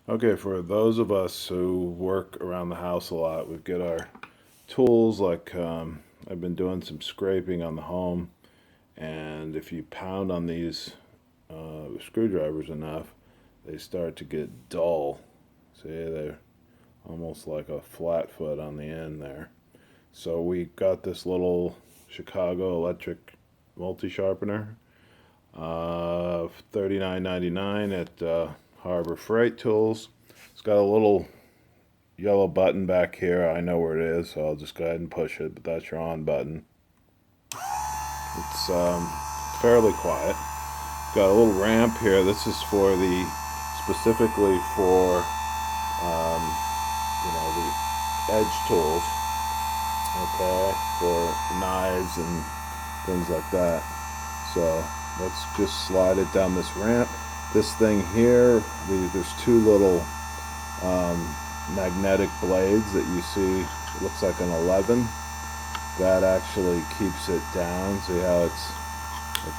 Okay, for those of us who work around the house a lot, we've got our tools like I've been doing some scraping on the home, and if you pound on these screwdrivers enough, they start to get dull. See, they're almost like a flat foot on the end there. So we got this little Chicago electric multi-sharpener, $39.99 at Harbor Freight Tools. It's got a little yellow button back here. I know where it is, so I'll just go ahead and push it, but that's your on button. It's fairly quiet. Got a little ramp here. This is for specifically for the edge tools, okay, for knives and things like that. So let's just slide it down this ramp. This thing here, there's two little magnetic blades that you see. It looks like an 11. That actually keeps it down. See how it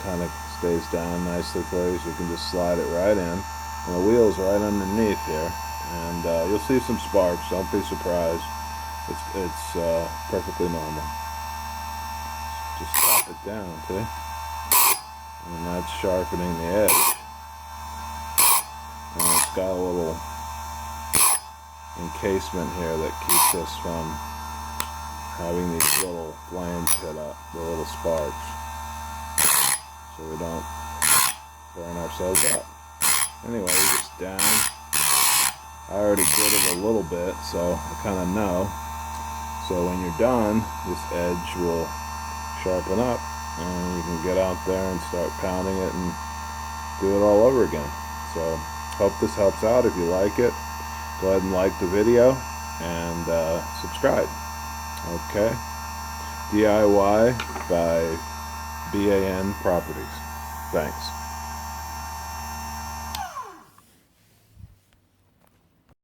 kind of stays down nicely for you, so you can just slide it right in. And the wheel's right underneath here, and you'll see some sparks. Don't be surprised. It's perfectly normal. Just tap it down, see? And that's sharpening the edge. And it's got a little encasement here that keeps us from having these little flames hit up, the little sparks, so we don't burn ourselves up. Anyway, just down. I already did it a little bit, so I kind of know. So when you're done, this edge will sharpen up, and you can get out there and start pounding it and do it all over again. So hope this helps out. If you like it, go ahead and like the video and subscribe. Okay, DIY by BAN Properties. Thanks.